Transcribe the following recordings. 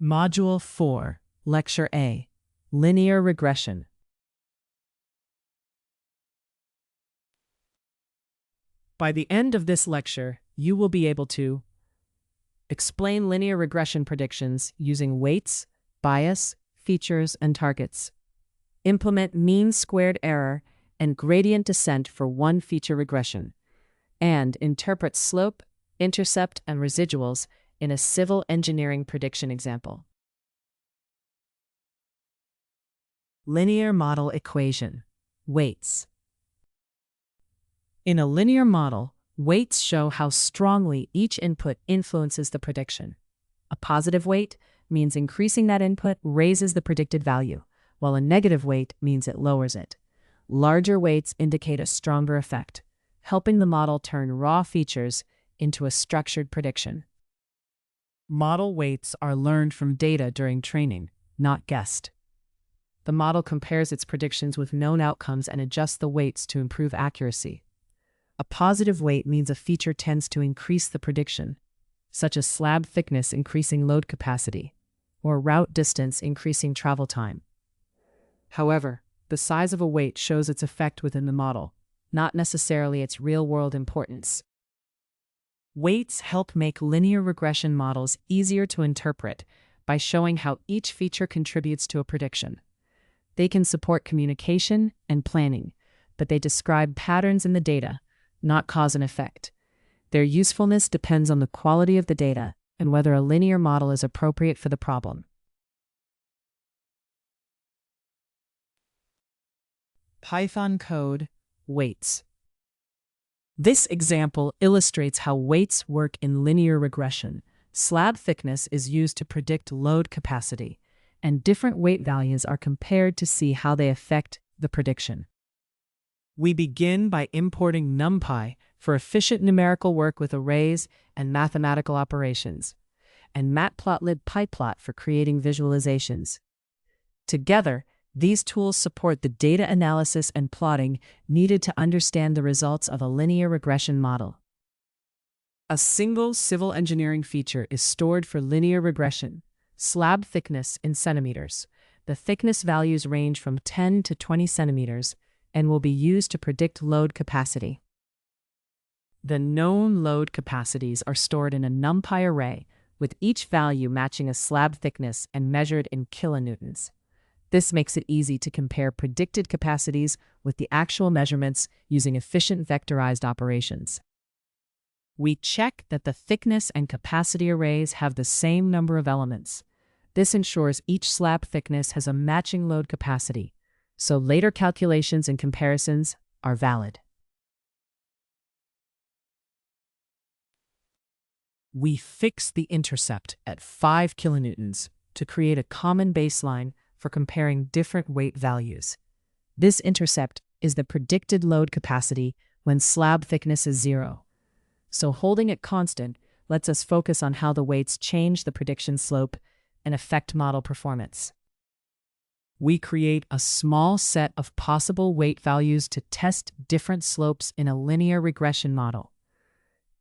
Module 4, Lecture A, Linear Regression. By the end of this lecture, you will be able to explain linear regression predictions using weights, bias, features, and targets, implement mean-squared error and gradient descent for one feature regression, and interpret slope, intercept, and residuals in a civil engineering prediction example. Linear model equation, weights. In a linear model, weights show how strongly each input influences the prediction. A positive weight means increasing that input raises the predicted value, while a negative weight means it lowers it. Larger weights indicate a stronger effect, helping the model turn raw features into a structured prediction. Model weights are learned from data during training, not guessed. The model compares its predictions with known outcomes and adjusts the weights to improve accuracy. A positive weight means a feature tends to increase the prediction, such as slab thickness increasing load capacity, or route distance increasing travel time. However, the size of a weight shows its effect within the model, not necessarily its real-world importance. Weights help make linear regression models easier to interpret by showing how each feature contributes to a prediction. They can support communication and planning, but they describe patterns in the data, not cause and effect. Their usefulness depends on the quality of the data and whether a linear model is appropriate for the problem. Python code, weights. This example illustrates how weights work in linear regression. Slab thickness is used to predict load capacity, and different weight values are compared to see how they affect the prediction. We begin by importing NumPy for efficient numerical work with arrays and mathematical operations, and Matplotlib PyPlot for creating visualizations. Together, these tools support the data analysis and plotting needed to understand the results of a linear regression model. A single civil engineering feature is stored for linear regression, slab thickness in centimeters. The thickness values range from 10 to 20 centimeters and will be used to predict load capacity. The known load capacities are stored in a NumPy array, with each value matching a slab thickness and measured in kilonewtons. This makes it easy to compare predicted capacities with the actual measurements using efficient vectorized operations. We check that the thickness and capacity arrays have the same number of elements. This ensures each slab thickness has a matching load capacity, so later calculations and comparisons are valid. We fix the intercept at 5 kilonewtons to create a common baseline for comparing different weight values. This intercept is the predicted load capacity when slab thickness is 0. So holding it constant lets us focus on how the weights change the prediction slope and affect model performance. We create a small set of possible weight values to test different slopes in a linear regression model.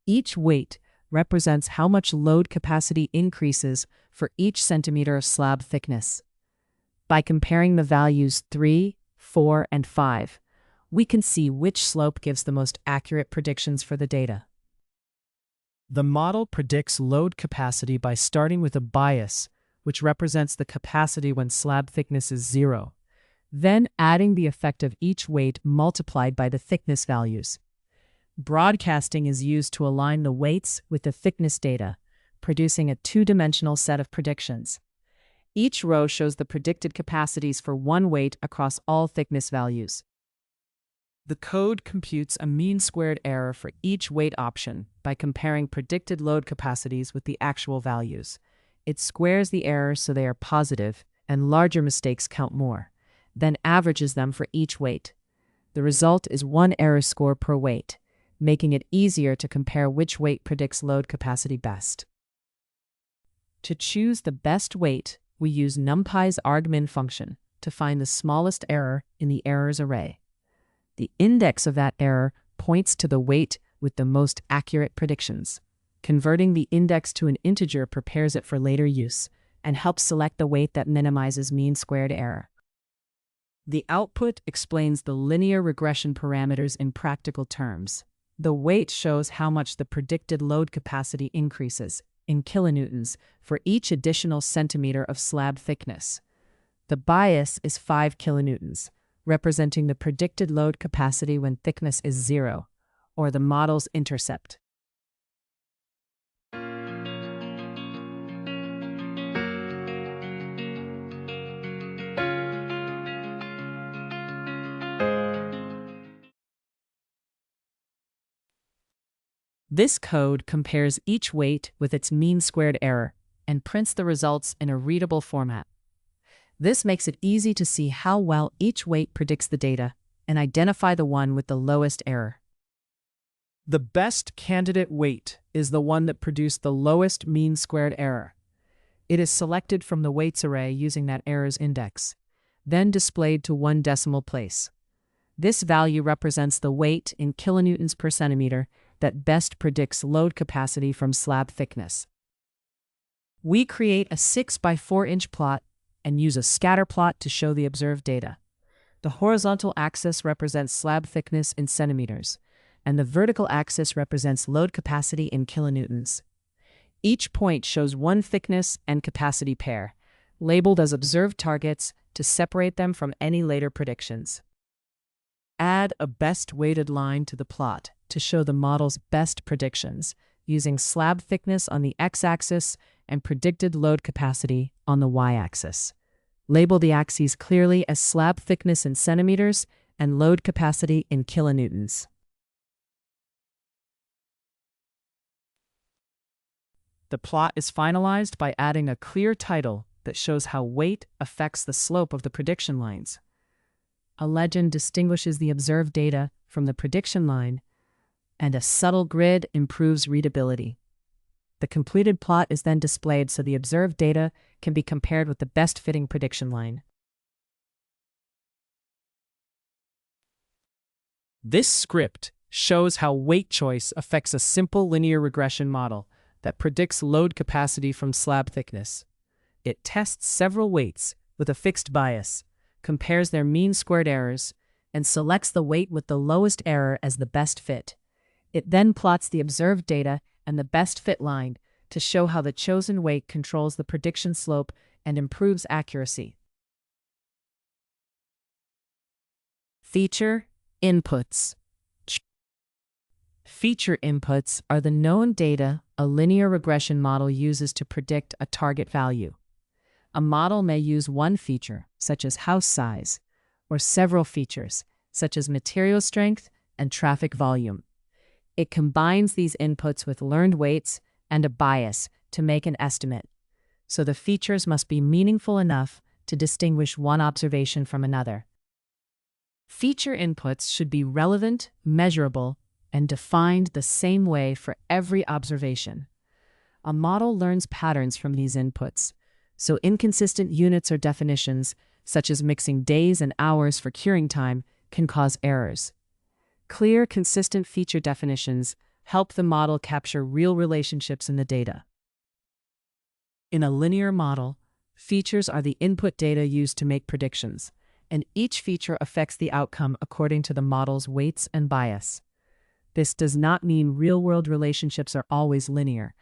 Each weight represents how much load capacity increases for each centimeter of slab thickness. By comparing the values 3, 4, and 5, we can see which slope gives the most accurate predictions for the data. The model predicts load capacity by starting with a bias, which represents the capacity when slab thickness is 0, then adding the effect of each weight multiplied by the thickness values. Broadcasting is used to align the weights with the thickness data, producing a two-dimensional set of predictions. Each row shows the predicted capacities for one weight across all thickness values. The code computes a mean-squared error for each weight option by comparing predicted load capacities with the actual values. It squares the errors so they are positive, and larger mistakes count more, then averages them for each weight. The result is one error score per weight, making it easier to compare which weight predicts load capacity best. To choose the best weight, we use NumPy's argmin function to find the smallest error in the errors array. The index of that error points to the weight with the most accurate predictions. Converting the index to an integer prepares it for later use, and helps select the weight that minimizes mean squared error. The output explains the linear regression parameters in practical terms. The weight shows how much the predicted load capacity increases, in kilonewtons, for each additional centimeter of slab thickness. The bias is 5 kilonewtons, representing the predicted load capacity when thickness is 0, or the model's intercept. This code compares each weight with its mean squared error and prints the results in a readable format. This makes it easy to see how well each weight predicts the data and identify the one with the lowest error. The best candidate weight is the one that produced the lowest mean squared error. It is selected from the weights array using that error's index, then displayed to one decimal place. This value represents the weight in kilonewtons per centimeter that best predicts load capacity from slab thickness. We create a 6 by 4 inch plot and use a scatter plot to show the observed data. The horizontal axis represents slab thickness in centimeters, and the vertical axis represents load capacity in kilonewtons. Each point shows one thickness and capacity pair, labeled as observed targets to separate them from any later predictions. Add a best weighted line to the plot to show the model's best predictions, using slab thickness on the x-axis and predicted load capacity on the y-axis. Label the axes clearly as slab thickness in centimeters and load capacity in kilonewtons. The plot is finalized by adding a clear title that shows how weight affects the slope of the prediction lines. A legend distinguishes the observed data from the prediction line, and a subtle grid improves readability. The completed plot is then displayed so the observed data can be compared with the best-fitting prediction line. This script shows how weight choice affects a simple linear regression model that predicts load capacity from slab thickness. It tests several weights with a fixed bias, compares their mean squared errors, and selects the weight with the lowest error as the best fit. It then plots the observed data and the best fit line to show how the chosen weight controls the prediction slope and improves accuracy. Feature inputs. Feature inputs are the known data a linear regression model uses to predict a target value. A model may use one feature, such as house size, or several features, such as material strength and traffic volume. It combines these inputs with learned weights and a bias to make an estimate, so the features must be meaningful enough to distinguish one observation from another. Feature inputs should be relevant, measurable, and defined the same way for every observation. A model learns patterns from these inputs, so inconsistent units or definitions, such as mixing days and hours for curing time, can cause errors. Clear, consistent feature definitions help the model capture real relationships in the data. In a linear model, features are the input data used to make predictions, and each feature affects the outcome according to the model's weights and bias. This does not mean real-world relationships are always linear,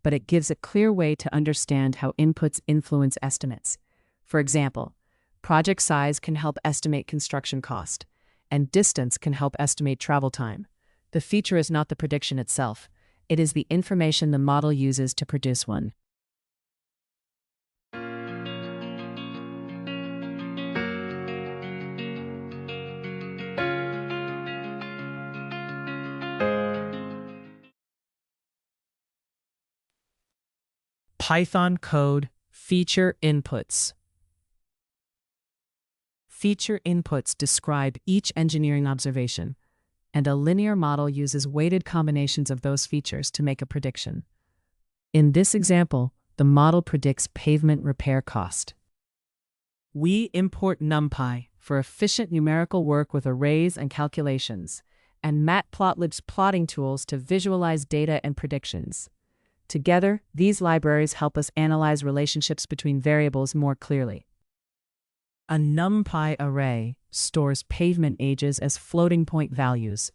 but it gives a clear way to understand how inputs influence estimates. For example, project size can help estimate construction cost, and distance can help estimate travel time. The feature is not the prediction itself. It is the information the model uses to produce one. Python code feature inputs. Feature inputs describe each engineering observation, and a linear model uses weighted combinations of those features to make a prediction. In this example, the model predicts pavement repair cost. We import NumPy for efficient numerical work with arrays and calculations, and Matplotlib's plotting tools to visualize data and predictions. Together, these libraries help us analyze relationships between variables more clearly. A NumPy array stores pavement ages as floating point values,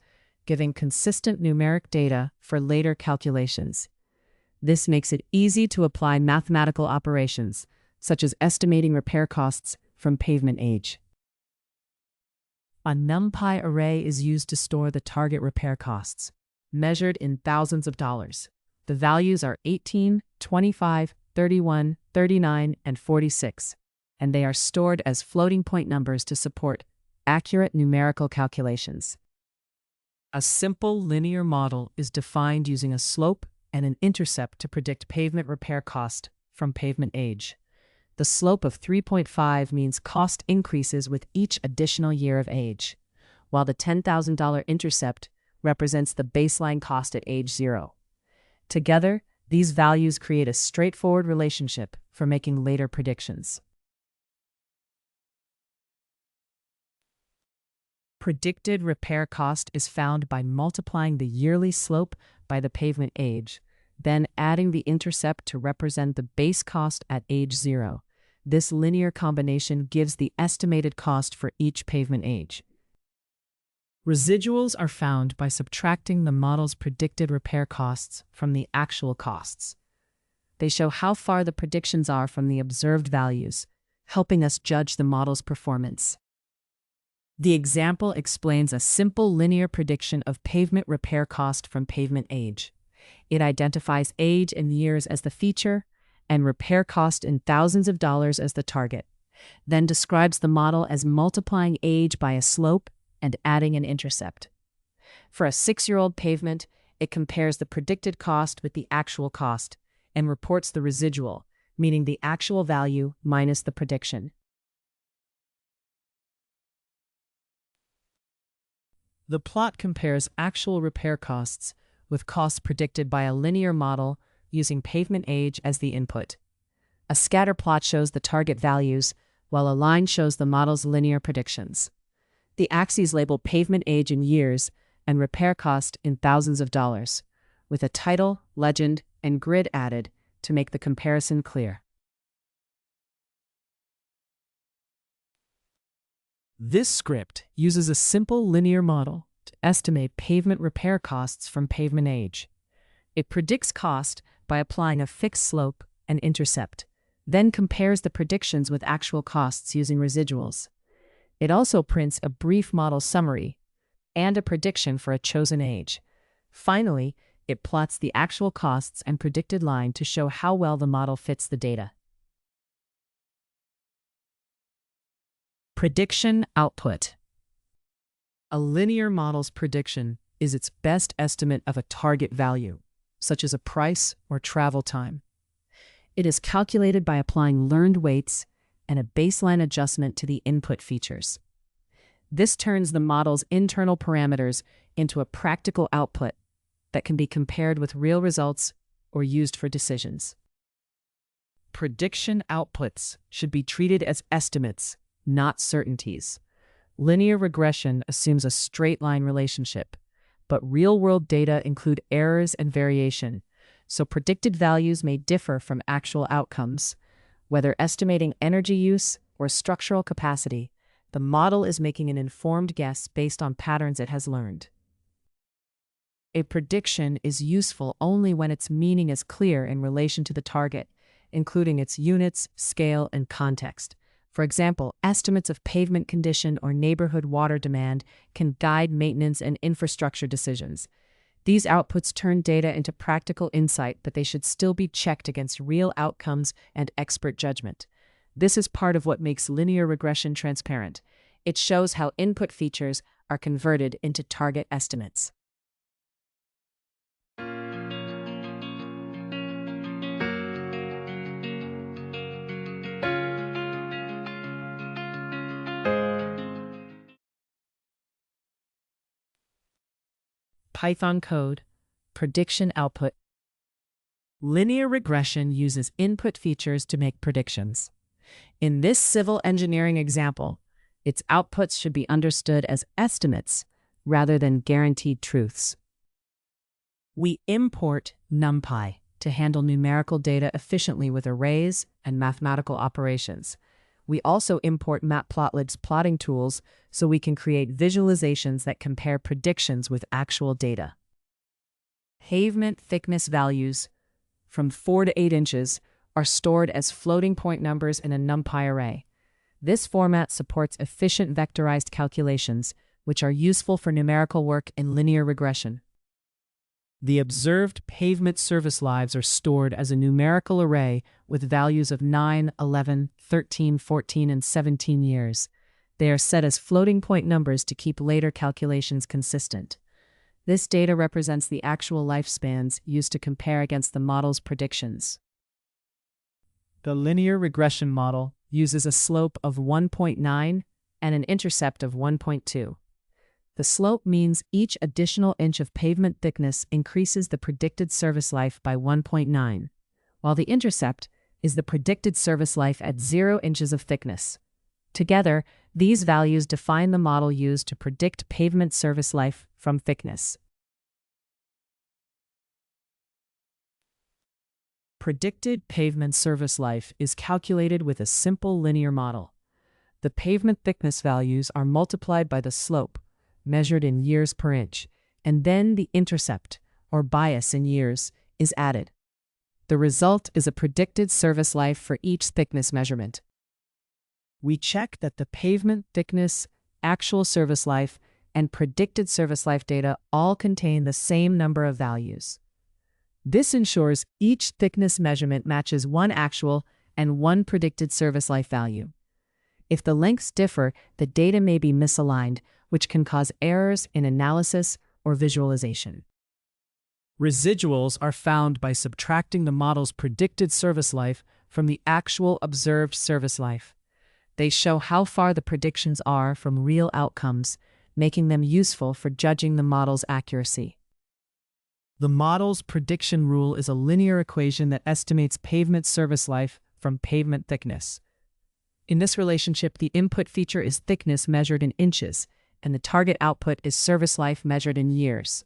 giving consistent numeric data for later calculations. This makes it easy to apply mathematical operations, such as estimating repair costs from pavement age. A NumPy array is used to store the target repair costs, measured in thousands of dollars. The values are 18, 25, 31, 39, and 46, and they are stored as floating point numbers to support accurate numerical calculations. A simple linear model is defined using a slope and an intercept to predict pavement repair cost from pavement age. The slope of 3.5 means cost increases with each additional year of age, while the $10,000 intercept represents the baseline cost at age 0. Together, these values create a straightforward relationship for making later predictions. Predicted repair cost is found by multiplying the yearly slope by the pavement age, then adding the intercept to represent the base cost at age 0. This linear combination gives the estimated cost for each pavement age. Residuals are found by subtracting the model's predicted repair costs from the actual costs. They show how far the predictions are from the observed values, helping us judge the model's performance. The example explains a simple linear prediction of pavement repair cost from pavement age. It identifies age and years as the feature and repair cost in thousands of dollars as the target, then describes the model as multiplying age by a slope and adding an intercept. For a 6-year-old pavement, it compares the predicted cost with the actual cost and reports the residual, meaning the actual value minus the prediction. The plot compares actual repair costs with costs predicted by a linear model using pavement age as the input. A scatter plot shows the target values, while a line shows the model's linear predictions. The axes label pavement age in years and repair cost in thousands of dollars, with a title, legend, and grid added to make the comparison clear. This script uses a simple linear model to estimate pavement repair costs from pavement age. It predicts cost by applying a fixed slope and intercept, then compares the predictions with actual costs using residuals. It also prints a brief model summary and a prediction for a chosen age. Finally, it plots the actual costs and predicted line to show how well the model fits the data. Prediction output. A linear model's prediction is its best estimate of a target value, such as a price or travel time. It is calculated by applying learned weights and a baseline adjustment to the input features. This turns the model's internal parameters into a practical output that can be compared with real results or used for decisions. Prediction outputs should be treated as estimates, not certainties. Linear regression assumes a straight-line relationship, but real-world data include errors and variation, so predicted values may differ from actual outcomes. Whether estimating energy use or structural capacity, the model is making an informed guess based on patterns it has learned. A prediction is useful only when its meaning is clear in relation to the target, including its units, scale, and context. For example, estimates of pavement condition or neighborhood water demand can guide maintenance and infrastructure decisions. These outputs turn data into practical insight, but they should still be checked against real outcomes and expert judgment. This is part of what makes linear regression transparent. It shows how input features are converted into target estimates. Python code, prediction output. Linear regression uses input features to make predictions. In this civil engineering example, its outputs should be understood as estimates rather than guaranteed truths. We import NumPy to handle numerical data efficiently with arrays and mathematical operations. We also import Matplotlib's plotting tools so we can create visualizations that compare predictions with actual data. Pavement thickness values from 4 to 8 inches are stored as floating point numbers in a NumPy array. This format supports efficient vectorized calculations, which are useful for numerical work in linear regression. The observed pavement surface lives are stored as a numerical array with values of 9, 11, 13, 14, and 17 years. They are set as floating point numbers to keep later calculations consistent. This data represents the actual lifespans used to compare against the model's predictions. The linear regression model uses a slope of 1.9 and an intercept of 1.2. The slope means each additional inch of pavement thickness increases the predicted service life by 1.9, while the intercept is the predicted service life at 0 inches of thickness. Together, these values define the model used to predict pavement service life from thickness. Predicted pavement service life is calculated with a simple linear model. The pavement thickness values are multiplied by the slope, measured in years per inch, and then the intercept, or bias in years, is added. The result is a predicted service life for each thickness measurement. We check that the pavement thickness, actual service life, and predicted service life data all contain the same number of values. This ensures each thickness measurement matches one actual and one predicted service life value. If the lengths differ, the data may be misaligned, which can cause errors in analysis or visualization. Residuals are found by subtracting the model's predicted service life from the actual observed service life. They show how far the predictions are from real outcomes, making them useful for judging the model's accuracy. The model's prediction rule is a linear equation that estimates pavement service life from pavement thickness. In this relationship, the input feature is thickness measured in inches, and the target output is service life measured in years.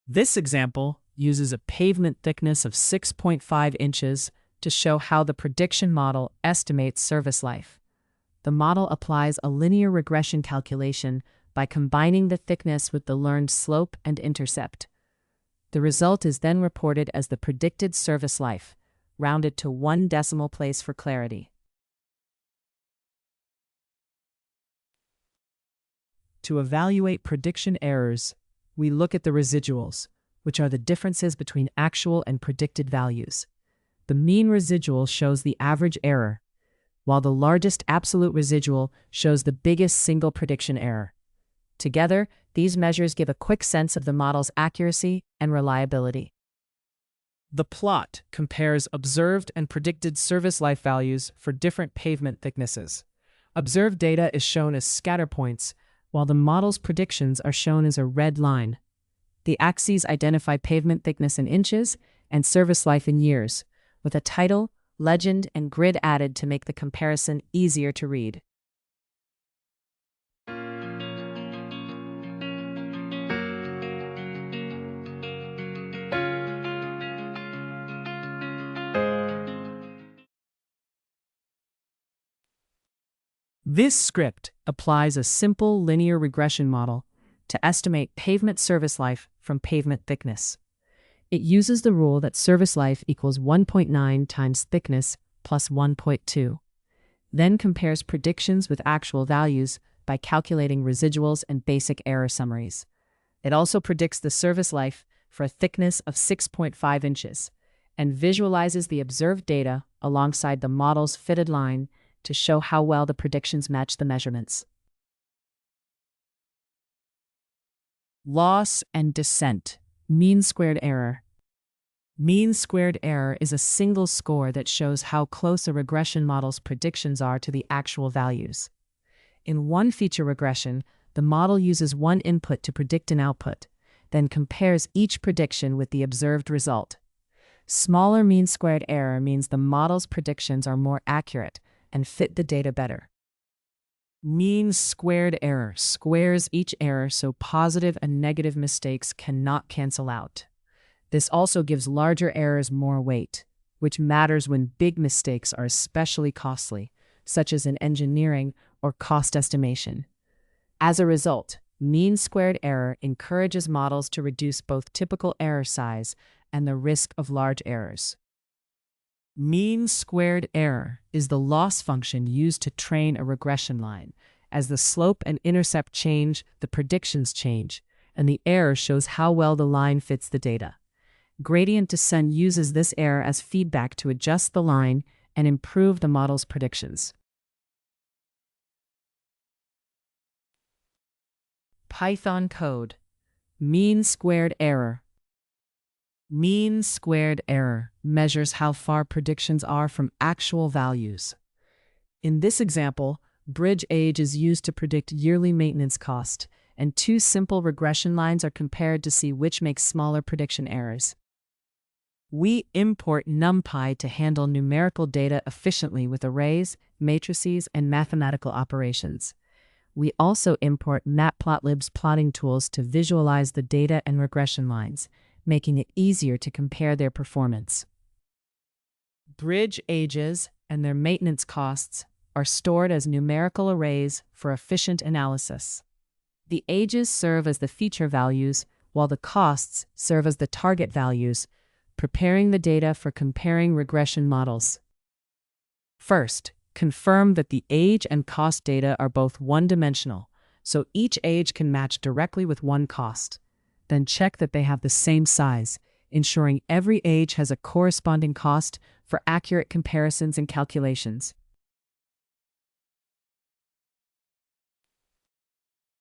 This example uses a pavement thickness of 6.5 inches to show how the prediction model estimates service life. The model applies a linear regression calculation by combining the thickness with the learned slope and intercept. The result is then reported as the predicted service life, rounded to 1 decimal place for clarity. To evaluate prediction errors, we look at the residuals, which are the differences between actual and predicted values. The mean residual shows the average error, while the largest absolute residual shows the biggest single prediction error. Together, these measures give a quick sense of the model's accuracy and reliability. The plot compares observed and predicted service life values for different pavement thicknesses. Observed data is shown as scatter points, while the model's predictions are shown as a red line. The axes identify pavement thickness in inches and service life in years, with a title, legend, and grid added to make the comparison easier to read. This script applies a simple linear regression model to estimate pavement service life from pavement thickness. It uses the rule that service life equals 1.9 times thickness plus 1.2, then compares predictions with actual values by calculating residuals and basic error summaries. It also predicts the service life for a thickness of 6.5 inches and visualizes the observed data alongside the model's fitted line to show how well the predictions match the measurements. Loss and descent, mean squared error. Mean squared error is a single score that shows how close a regression model's predictions are to the actual values. In one feature regression, the model uses one input to predict an output, then compares each prediction with the observed result. Smaller mean squared error means the model's predictions are more accurate and fit the data better. Mean squared error squares each error so positive and negative mistakes cannot cancel out. This also gives larger errors more weight, which matters when big mistakes are especially costly, such as in engineering or cost estimation. As a result, mean squared error encourages models to reduce both typical error size and the risk of large errors. Mean squared error is the loss function used to train a regression line. As the slope and intercept change, the predictions change, and the error shows how well the line fits the data. Gradient descent uses this error as feedback to adjust the line and improve the model's predictions. Python code. Mean squared error. Mean squared error measures how far predictions are from actual values. In this example, bridge age is used to predict yearly maintenance cost, and two simple regression lines are compared to see which makes smaller prediction errors. We import NumPy to handle numerical data efficiently with arrays, matrices, and mathematical operations. We also import Matplotlib's plotting tools to visualize the data and regression lines, making it easier to compare their performance. Bridge ages and their maintenance costs are stored as numerical arrays for efficient analysis. The ages serve as the feature values, while the costs serve as the target values, preparing the data for comparing regression models. First, confirm that the age and cost data are both one-dimensional, so each age can match directly with one cost. Then check that they have the same size, ensuring every age has a corresponding cost for accurate comparisons and calculations.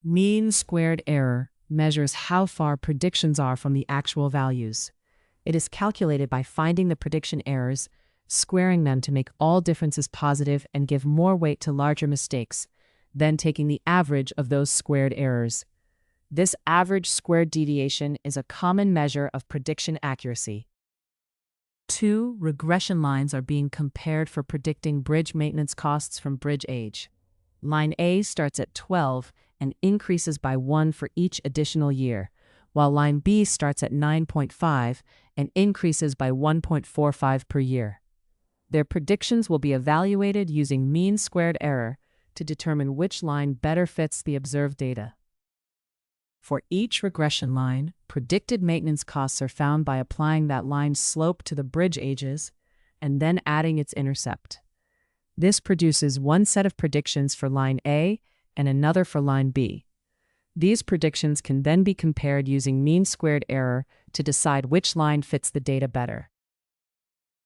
Mean squared error measures how far predictions are from the actual values. It is calculated by finding the prediction errors, squaring them to make all differences positive and give more weight to larger mistakes, then taking the average of those squared errors. This average squared deviation is a common measure of prediction accuracy. Two regression lines are being compared for predicting bridge maintenance costs from bridge age. Line A starts at 12 and increases by 1 for each additional year, while line B starts at 9.5 and increases by 1.45 per year. Their predictions will be evaluated using mean squared error to determine which line better fits the observed data. For each regression line, predicted maintenance costs are found by applying that line's slope to the bridge ages and then adding its intercept. This produces one set of predictions for line A and another for line B. These predictions can then be compared using mean squared error to decide which line fits the data better.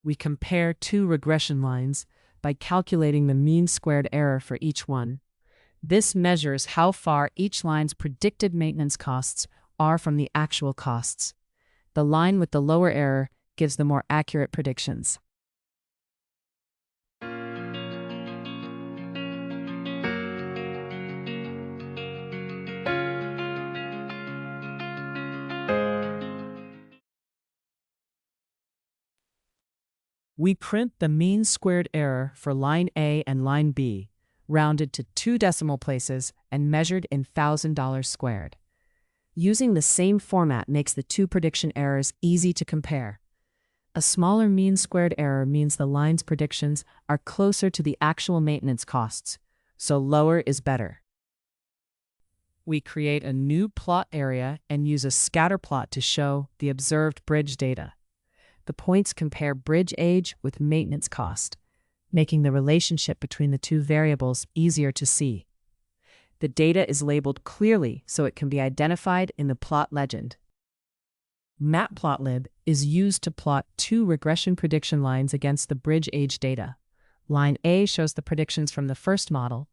We compare two regression lines by calculating the mean squared error for each one. This measures how far each line's predicted maintenance costs are from the actual costs. The line with the lower error gives the more accurate predictions. We print the mean squared error for line A and line B, rounded to 2 decimal places and measured in $1,000 squared. Using the same format makes the two prediction errors easy to compare. A smaller mean squared error means the line's predictions are closer to the actual maintenance costs, so lower is better. We create a new plot area and use a scatter plot to show the observed bridge data. The points compare bridge age with maintenance cost, making the relationship between the two variables easier to see. The data is labeled clearly so it can be identified in the plot legend. Matplotlib is used to plot two regression prediction lines against the bridge age data. Line A shows the predictions from the first model,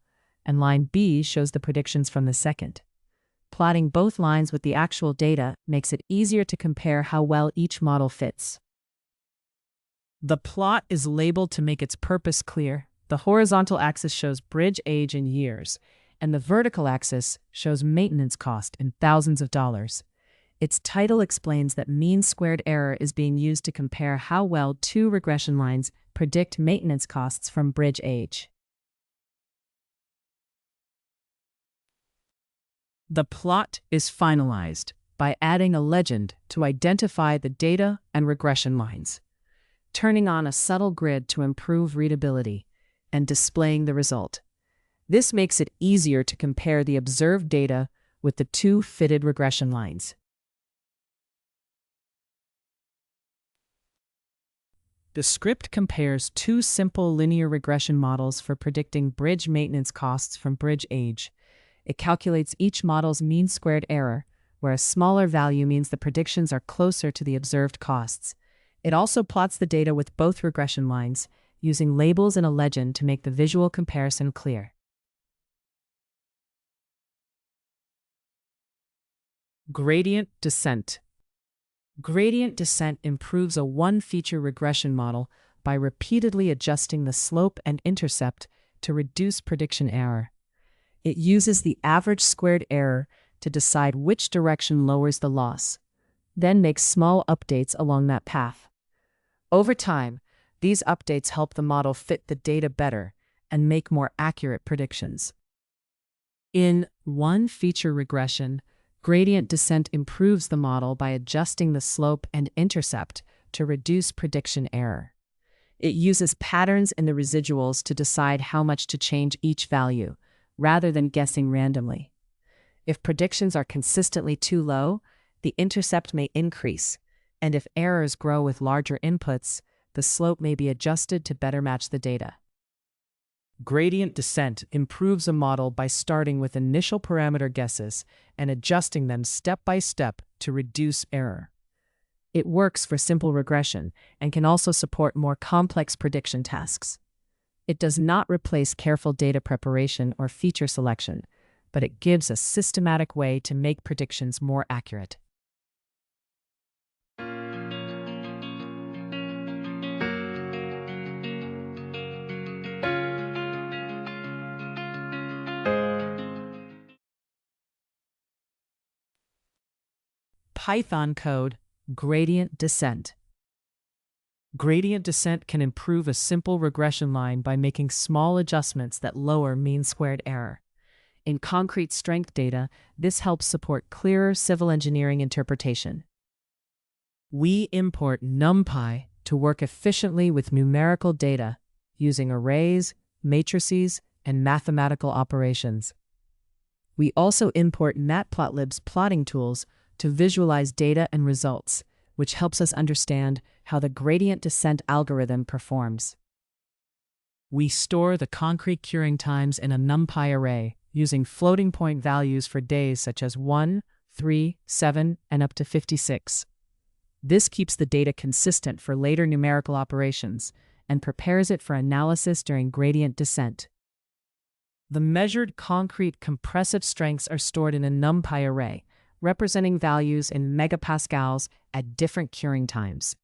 and line B shows the predictions from the second. Plotting both lines with the actual data makes it easier to compare how well each model fits. The plot is labeled to make its purpose clear. The horizontal axis shows bridge age in years, and the vertical axis shows maintenance cost in thousands of dollars. Its title explains that mean squared error is being used to compare how well two regression lines predict maintenance costs from bridge age. The plot is finalized. by adding a legend to identify the data and regression lines, turning on a subtle grid to improve readability, and displaying the result. This makes it easier to compare the observed data with the two fitted regression lines. The script compares two simple linear regression models for predicting bridge maintenance costs from bridge age. It calculates each model's mean squared error, where a smaller value means the predictions are closer to the observed costs. It also plots the data with both regression lines, using labels and a legend to make the visual comparison clear. Gradient descent. Gradient descent improves a one-feature regression model by repeatedly adjusting the slope and intercept to reduce prediction error. It uses the average squared error to decide which direction lowers the loss, then makes small updates along that path. Over time, these updates help the model fit the data better and make more accurate predictions. In one-feature regression, gradient descent improves the model by adjusting the slope and intercept to reduce prediction error. It uses patterns in the residuals to decide how much to change each value, rather than guessing randomly. If predictions are consistently too low, the intercept may increase, and if errors grow with larger inputs, the slope may be adjusted to better match the data. Gradient descent improves a model by starting with initial parameter guesses and adjusting them step by step to reduce error. It works for simple regression and can also support more complex prediction tasks. It does not replace careful data preparation or feature selection, but it gives a systematic way to make predictions more accurate. Python code, gradient descent. Gradient descent can improve a simple regression line by making small adjustments that lower mean squared error. In concrete strength data, this helps support clearer civil engineering interpretation. We import NumPy to work efficiently with numerical data using arrays, matrices, and mathematical operations. We also import Matplotlib's plotting tools to visualize data and results, which helps us understand how the gradient descent algorithm performs. We store the concrete curing times in a NumPy array using floating point values for days such as 1, 3, 7, and up to 56. This keeps the data consistent for later numerical operations and prepares it for analysis during gradient descent. The measured concrete compressive strengths are stored in a NumPy array, representing values in megapascals at different curing times.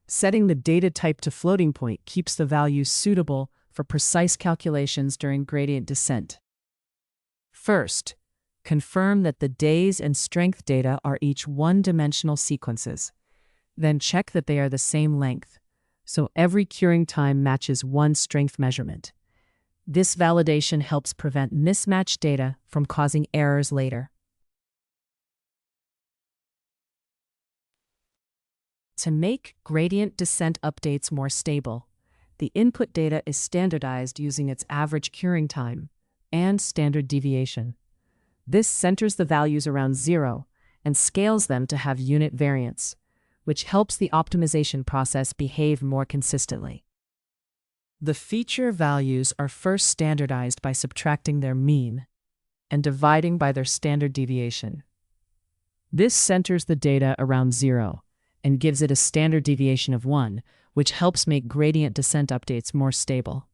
Setting the data type to floating point keeps the values suitable for precise calculations during gradient descent. First, confirm that the days and strength data are each one-dimensional sequences. Then check that they are the same length, so every curing time matches one strength measurement. This validation helps prevent mismatched data from causing errors later. To make gradient descent updates more stable, the input data is standardized using its average curing time and standard deviation. This centers the values around 0 and scales them to have unit variance, which helps the optimization process behave more consistently. The feature values are first standardized by subtracting their mean and dividing by their standard deviation. This centers the data around 0 and gives it a standard deviation of 1, which helps make gradient descent updates more stable.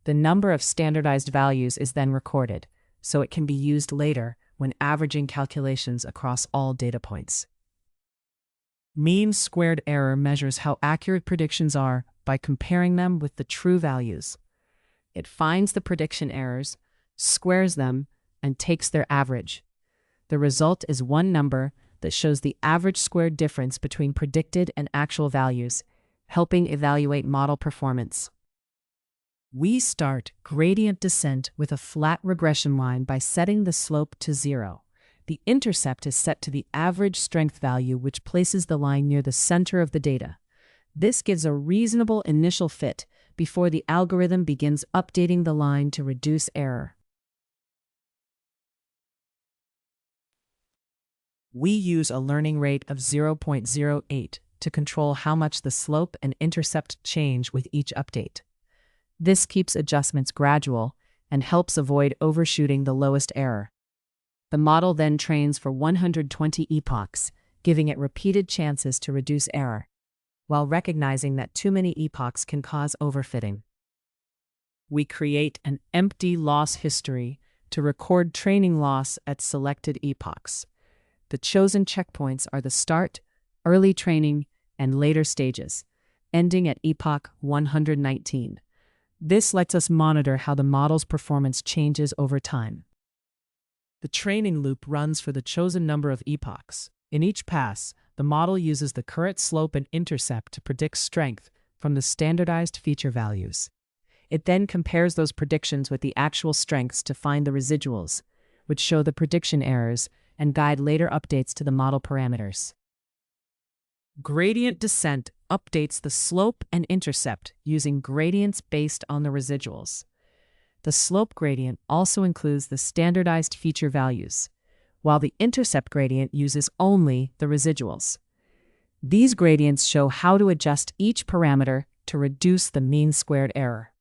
The number of standardized values is then recorded, so it can be used later when averaging calculations across all data points. Mean squared error measures how accurate predictions are by comparing them with the true values. It finds the prediction errors, squares them, and takes their average. The result is one number that shows the average squared difference between predicted and actual values, helping evaluate model performance. We start gradient descent with a flat regression line by setting the slope to 0, The intercept is set to the average strength value, which places the line near the center of the data. This gives a reasonable initial fit before the algorithm begins updating the line to reduce error. We use a learning rate of 0.08 to control how much the slope and intercept change with each update. This keeps adjustments gradual and helps avoid overshooting the lowest error. The model then trains for 120 epochs, giving it repeated chances to reduce error, while recognizing that too many epochs can cause overfitting. We create an empty loss history to record training loss at selected epochs. The chosen checkpoints are the start, early training, and later stages, ending at epoch 119. This lets us monitor how the model's performance changes over time. The training loop runs for the chosen number of epochs. In each pass, the model uses the current slope and intercept to predict strength from the standardized feature values. It then compares those predictions with the actual strengths to find the residuals, which show the prediction errors and guide later updates to the model parameters. Gradient descent updates the slope and intercept using gradients based on the residuals. The slope gradient also includes the standardized feature values, while the intercept gradient uses only the residuals. These gradients show how to adjust each parameter to reduce the mean squared error.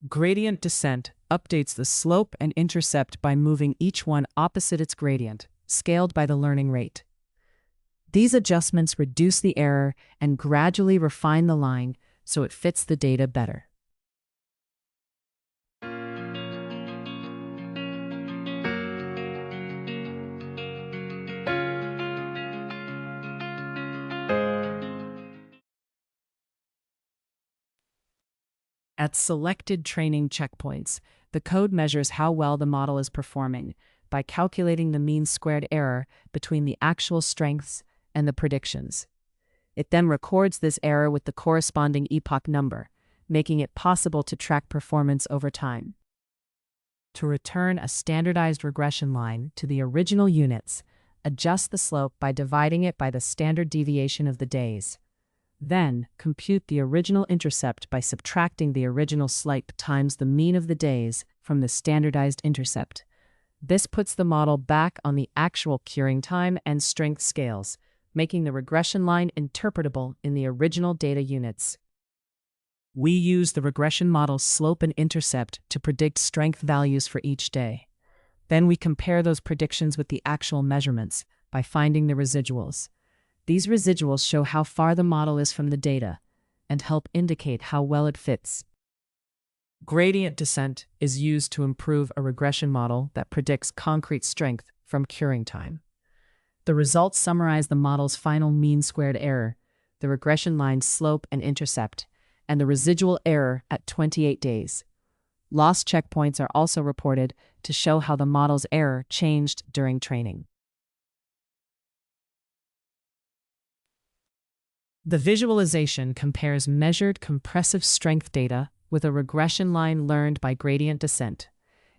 Gradient descent updates the slope and intercept by moving each one opposite its gradient, scaled by the learning rate. These adjustments reduce the error and gradually refine the line so it fits the data better. At selected training checkpoints, the code measures how well the model is performing by calculating the mean squared error between the actual strengths and the predictions. It then records this error with the corresponding epoch number, making it possible to track performance over time. To return a standardized regression line to the original units, adjust the slope by dividing it by the standard deviation of the days. Then, compute the original intercept by subtracting the original slope times the mean of the days from the standardized intercept. This puts the model back on the actual curing time and strength scales, making the regression line interpretable in the original data units. We use the regression model's slope and intercept to predict strength values for each day. Then we compare those predictions with the actual measurements by finding the residuals. These residuals show how far the model is from the data and help indicate how well it fits. Gradient descent is used to improve a regression model that predicts concrete strength from curing time. The results summarize the model's final mean squared error, the regression line's slope and intercept, and the residual error at 28 days. Loss checkpoints are also reported to show how the model's error changed during training. The visualization compares measured compressive strength data with a regression line learned by gradient descent.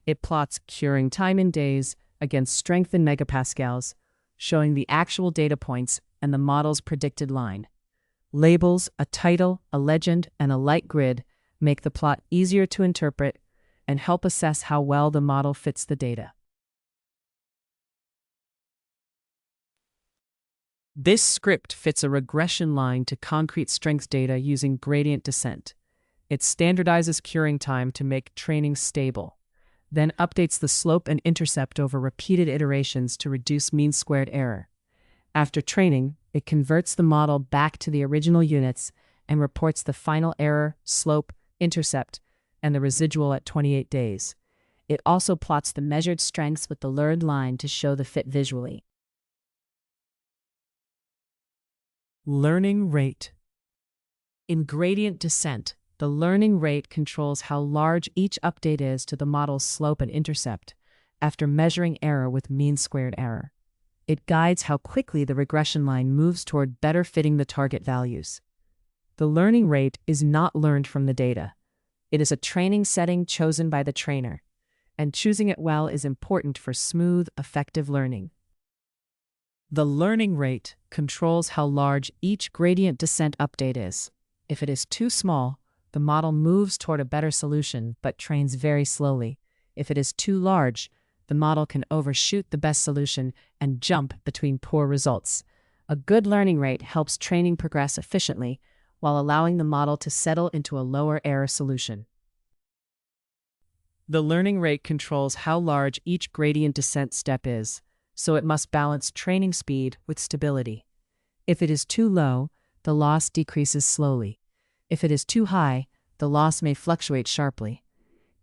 It plots curing time in days against strength in megapascals, showing the actual data points and the model's predicted line. Labels, a title, a legend, and a light grid make the plot easier to interpret and help assess how well the model fits the data. This script fits a regression line to concrete strength data using gradient descent. It standardizes curing time to make training stable, then updates the slope and intercept over repeated iterations to reduce mean squared error. After training, it converts the model back to the original units and reports the final error, slope, intercept, and the residual at 28 days. It also plots the measured strengths with the learned line to show the fit visually. Learning rate. In gradient descent, the learning rate controls how large each update is to the model's slope and intercept after measuring error with mean squared error. It guides how quickly the regression line moves toward better fitting the target values. The learning rate is not learned from the data. It is a training setting chosen by the trainer. and choosing it well is important for smooth, effective learning. The learning rate controls how large each gradient descent update is. If it is too small, the model moves toward a better solution but trains very slowly. If it is too large, the model can overshoot the best solution and jump between poor results. A good learning rate helps training progress efficiently while allowing the model to settle into a lower error solution. The learning rate controls how large each gradient descent step is, so it must balance training speed with stability. If it is too low, the loss decreases slowly. If it is too high, the loss may fluctuate sharply.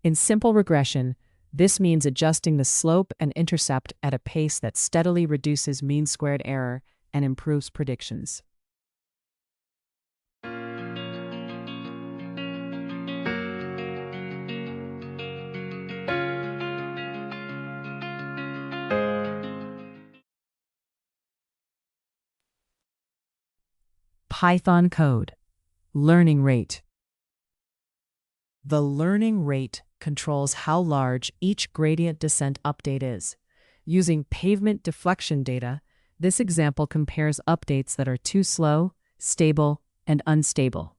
In simple regression, this means adjusting the slope and intercept at a pace that steadily reduces mean squared error and improves predictions. Python code. Learning rate. The learning rate controls how large each gradient descent update is. Using pavement deflection data, this example compares updates that are too slow, stable, and unstable.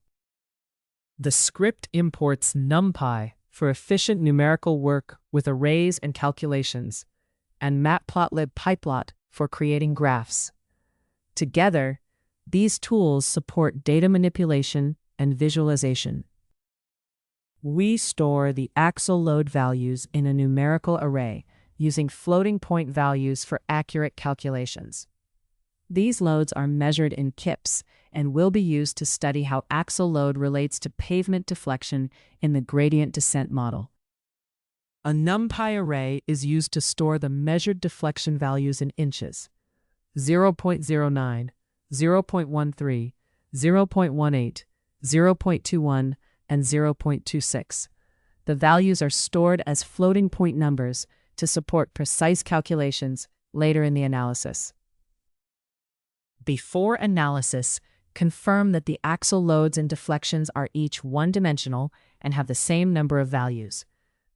The script imports NumPy for efficient numerical work with arrays and calculations, and Matplotlib pyplot for creating graphs. Together, these tools support data manipulation and visualization. We store the axle load values in a numerical array using floating point values for accurate calculations. These loads are measured in kips and will be used to study how axle load relates to pavement deflection in the gradient descent model. A NumPy array is used to store the measured deflection values in inches: 0.09, 0.13, 0.18, 0.21, and 0.26. The values are stored as floating point numbers to support precise calculations later in the analysis. Before analysis, confirm that the axle loads and deflections are each one-dimensional and have the same number of values.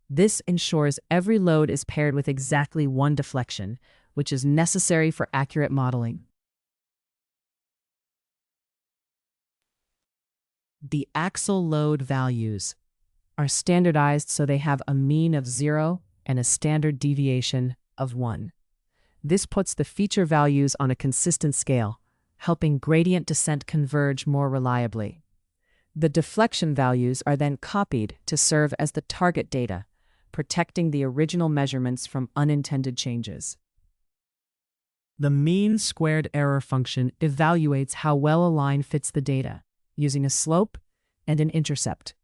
This ensures every load is paired with exactly one deflection, which is necessary for accurate modeling. The axle load values are standardized so they have a mean of 0 and a standard deviation of 1. This puts the feature values on a consistent scale, helping gradient descent converge more reliably. The deflection values are then copied to serve as the target data, protecting the original measurements from unintended changes. The mean squared error function evaluates how well a line fits the data, using a slope and an intercept.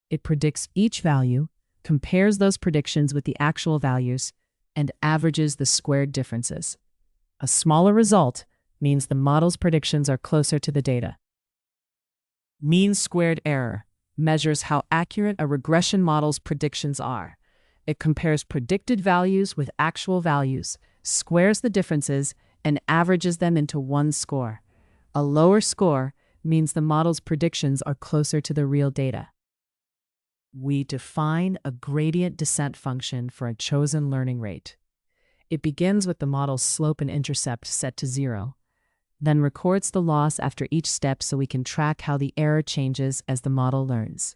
It predicts each value, compares those predictions with the actual values, and averages the squared differences. A smaller result means the model's predictions are closer to the data. Mean squared error measures how accurate a regression model's predictions are. It compares predicted values with actual values, squares the differences, and averages them into one score. A lower score means the model's predictions are closer to the real data. We define a gradient descent function for a chosen learning rate. It begins with the model's slope and intercept set to 0, then records the loss after each step so we can track how the error changes as the model learns.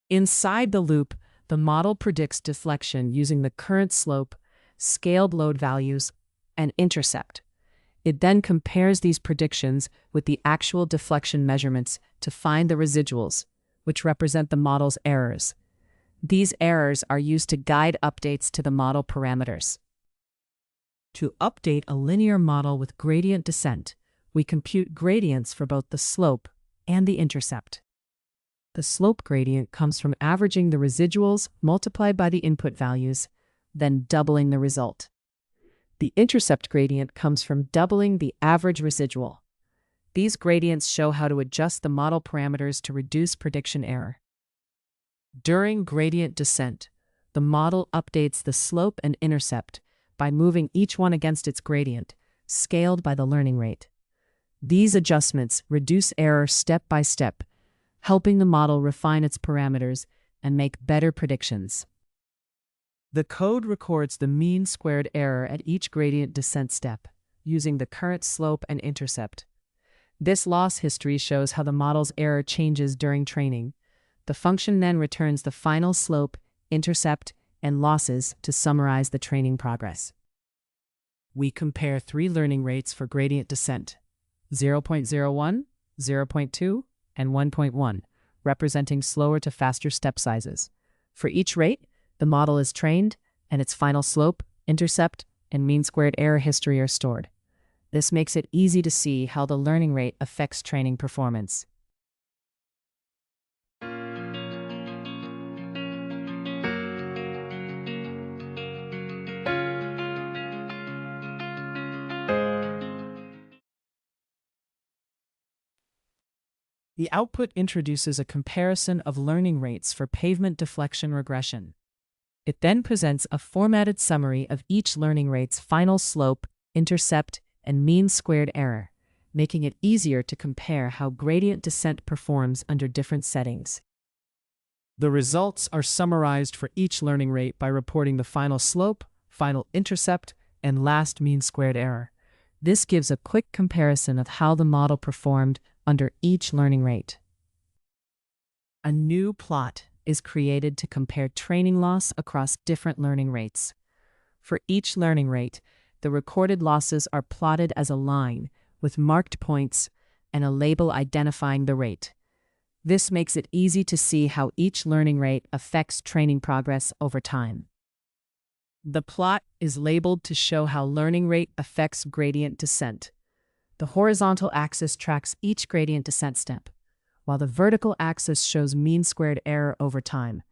Inside the loop, the model predicts deflection using the current slope, scaled load values, and intercept. It then compares these predictions with the actual deflection measurements to find the residuals, which represent the model's errors. These errors are used to guide updates to the model parameters. To update a linear model with gradient descent, we compute gradients for both the slope and the intercept. The slope gradient comes from averaging the residuals multiplied by the input values, then doubling the result. The intercept gradient comes from doubling the average residual. These gradients show how to adjust the model parameters to reduce prediction error. During gradient descent, the model updates the slope and intercept by moving each one against its gradient, scaled by the learning rate. These adjustments reduce error step by step, helping the model refine its parameters and make better predictions. The code records the mean squared error at each gradient descent step, using the current slope and intercept. This loss history shows how the model's error changes during training. The function then returns the final slope, intercept, and losses to summarize the training progress. We compare three learning rates for gradient descent: 0.01, 0.2, and 1.1, representing slower to faster step sizes. For each rate, the model is trained, and its final slope, intercept, and mean squared error history are stored. This makes it easy to see how the learning rate affects training performance. The output introduces a comparison of learning rates for pavement deflection regression. It then presents a formatted summary of each learning rate's final slope, intercept, and mean squared error, making it easier to compare how gradient descent performs under different settings. The results are summarized for each learning rate by reporting the final slope, final intercept, and last mean squared error. This gives a quick comparison of how the model performed under each learning rate. A new plot is created to compare training loss across different learning rates. For each learning rate, the recorded losses are plotted as a line with marked points and a label identifying the rate. This makes it easy to see how each learning rate affects training progress over time. The plot is labeled to show how learning rate affects gradient descent. The horizontal axis tracks each gradient descent step, while the vertical axis shows mean squared error over time.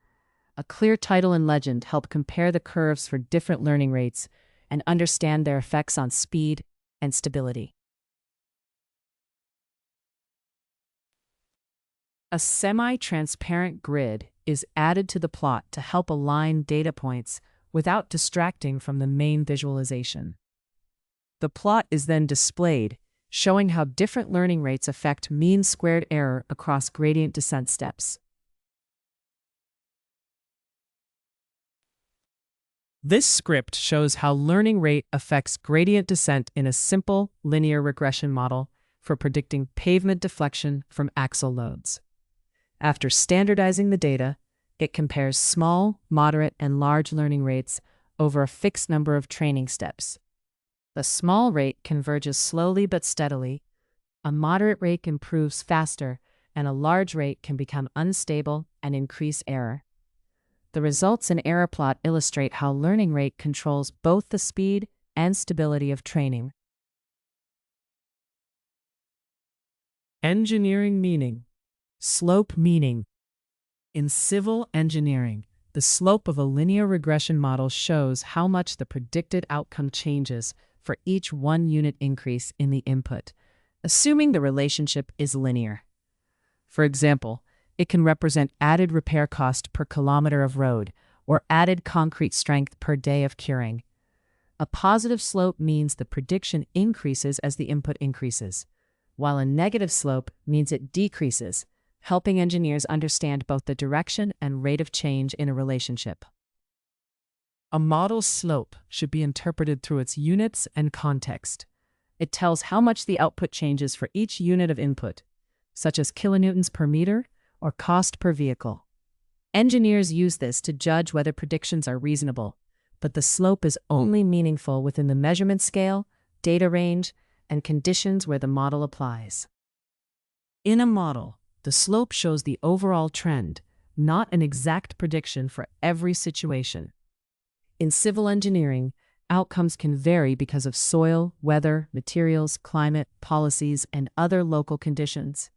A clear title and legend help compare the curves for different learning rates and understand their effects on speed and stability. A semi-transparent grid is added to the plot to help align data points without distracting from the main visualization. The plot is then displayed, showing how different learning rates affect mean squared error across gradient descent steps. This script shows how learning rate affects gradient descent in a simple linear regression model for predicting pavement deflection from axle loads. After standardizing the data, it compares small, moderate, and large learning rates over a fixed number of training steps. The small rate converges slowly but steadily, a moderate rate improves faster, and a large rate can become unstable and increase error. The results in error plot illustrate how learning rate controls both the speed and stability of training. Engineering meaning. Slope meaning. In civil engineering, the slope of a linear regression model shows how much the predicted outcome changes for each 1 unit increase in the input, assuming the relationship is linear. For example, it can represent added repair cost per kilometer of road or added concrete strength per day of curing. A positive slope means the prediction increases as the input increases, while a negative slope means it decreases, helping engineers understand both the direction and rate of change in a relationship. A model's slope should be interpreted through its units and context. It tells how much the output changes for each unit of input, such as kilonewtons per meter or cost per vehicle. Engineers use this to judge whether predictions are reasonable, but the slope is only meaningful within the measurement scale, data range, and conditions where the model applies. In a model, the slope shows the overall trend, not an exact prediction for every situation. In civil engineering, outcomes can vary because of soil, weather, materials, climate, policies, and other local conditions.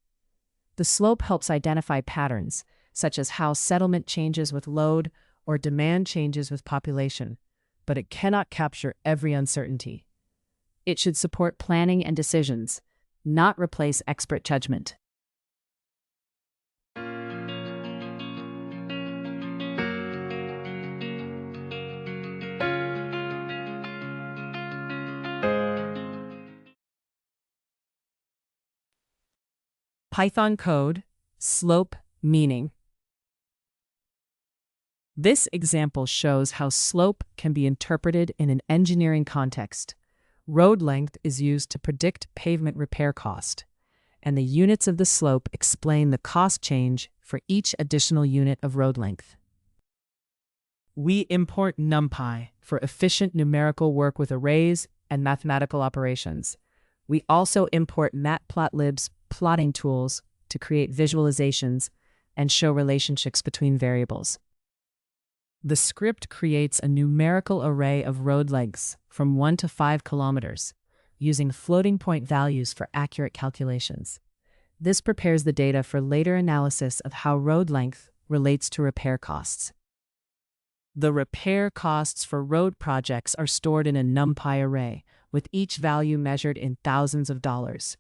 The slope helps identify patterns, such as how settlement changes with load or demand changes with population, but it cannot capture every uncertainty. It should support planning and decisions, not replace expert judgment. Python code, Slope meaning. This example shows how slope can be interpreted in an engineering context. Road length is used to predict pavement repair cost, and the units of the slope explain the cost change for each additional unit of road length. We import NumPy for efficient numerical work with arrays and mathematical operations. We also import Matplotlib's plotting tools to create visualizations and show relationships between variables. The script creates a numerical array of road lengths from 1 to 5 kilometers, using floating point values for accurate calculations. This prepares the data for later analysis of how road length relates to repair costs. The repair costs for road projects are stored in a NumPy array, with each value measured in thousands of dollars.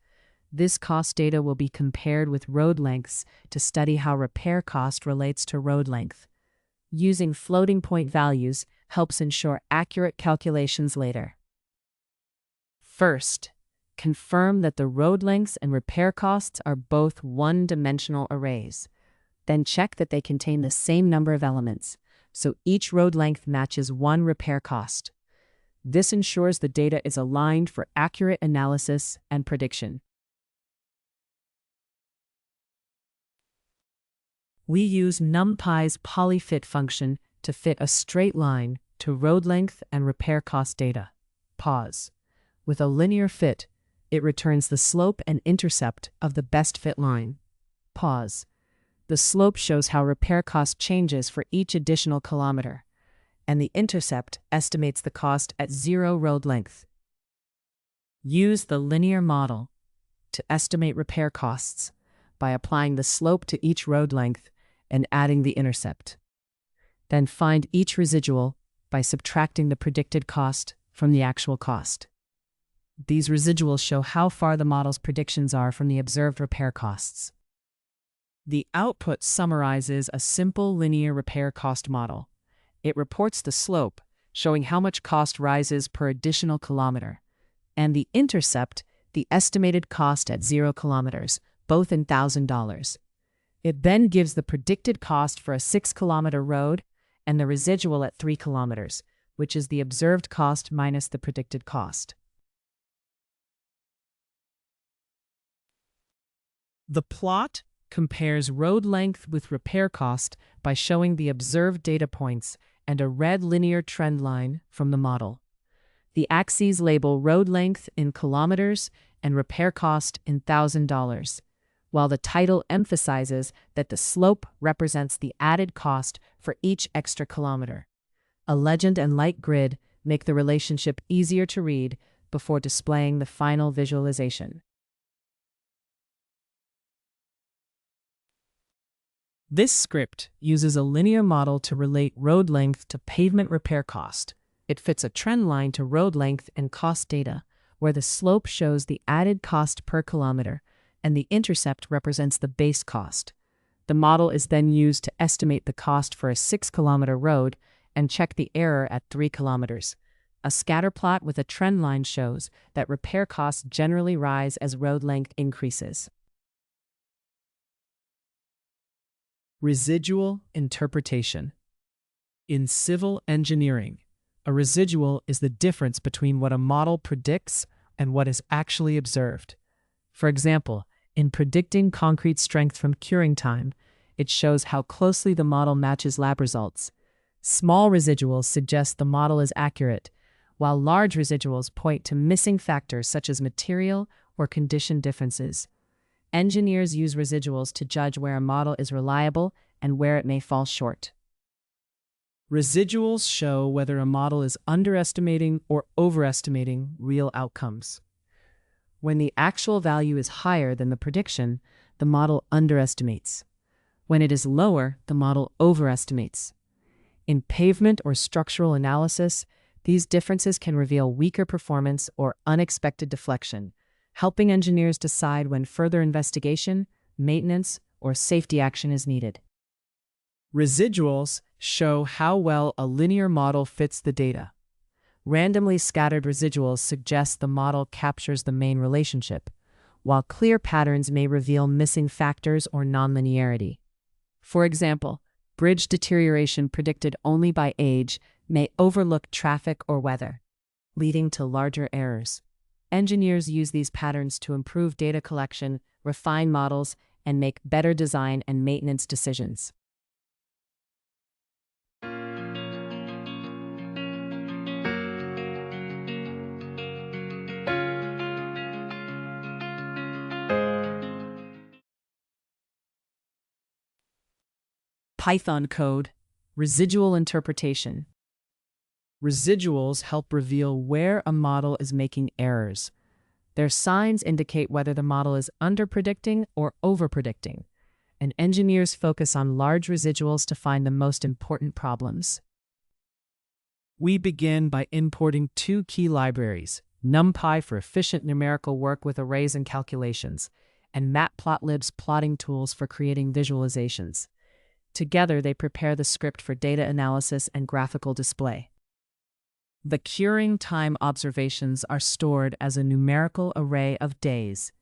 This cost data will be compared with road lengths to study how repair cost relates to road length. Using floating point values helps ensure accurate calculations later. First, confirm that the road lengths and repair costs are both one-dimensional arrays. Then check that they contain the same number of elements, so each road length matches one repair cost. This ensures the data is aligned for accurate analysis and prediction. We use NumPy's polyfit function to fit a straight line to road length and repair cost data. Pause. With a linear fit, it returns the slope and intercept of the best fit line. Pause. The slope shows how repair cost changes for each additional kilometer, and the intercept estimates the cost at 0 road length. Use the linear model to estimate repair costs by applying the slope to each road length and adding the intercept. Then find each residual by subtracting the predicted cost from the actual cost. These residuals show how far the model's predictions are from the observed repair costs. The output summarizes a simple linear repair cost model. It reports the slope, showing how much cost rises per additional kilometer, and the intercept, the estimated cost at 0 kilometers, both in $1,000. It then gives the predicted cost for a 6-kilometer road and the residual at 3 kilometers, which is the observed cost minus the predicted cost. The plot compares road length with repair cost by showing the observed data points and a red linear trend line from the model. The axes label road length in kilometers and repair cost in $1,000, while the title emphasizes that the slope represents the added cost for each extra kilometer. A legend and light grid make the relationship easier to read before displaying the final visualization. This script uses a linear model to relate road length to pavement repair cost. It fits a trend line to road length and cost data, where the slope shows the added cost per kilometer and the intercept represents the base cost. The model is then used to estimate the cost for a 6-kilometer road and check the error at 3 kilometers. A scatter plot with a trend line shows that repair costs generally rise as road length increases. Residual interpretation. In civil engineering, a residual is the difference between what a model predicts and what is actually observed. For example, in predicting concrete strength from curing time, it shows how closely the model matches lab results. Small residuals suggest the model is accurate, while large residuals point to missing factors such as material or condition differences. Engineers use residuals to judge where a model is reliable and where it may fall short. Residuals show whether a model is underestimating or overestimating real outcomes. When the actual value is higher than the prediction, the model underestimates. When it is lower, the model overestimates. In pavement or structural analysis, these differences can reveal weaker performance or unexpected deflection, helping engineers decide when further investigation, maintenance, or safety action is needed. Residuals show how well a linear model fits the data. Randomly scattered residuals suggest the model captures the main relationship, while clear patterns may reveal missing factors or nonlinearity. For example, bridge deterioration predicted only by age may overlook traffic or weather, leading to larger errors. Engineers use these patterns to improve data collection, refine models, and make better design and maintenance decisions. Python code, residual interpretation. Residuals help reveal where a model is making errors. Their signs indicate whether the model is underpredicting or overpredicting, and engineers focus on large residuals to find the most important problems. We begin by importing two key libraries, NumPy for efficient numerical work with arrays and calculations, and Matplotlib's plotting tools for creating visualizations. Together, they prepare the script for data analysis and graphical display. The curing time observations are stored as a numerical array of days,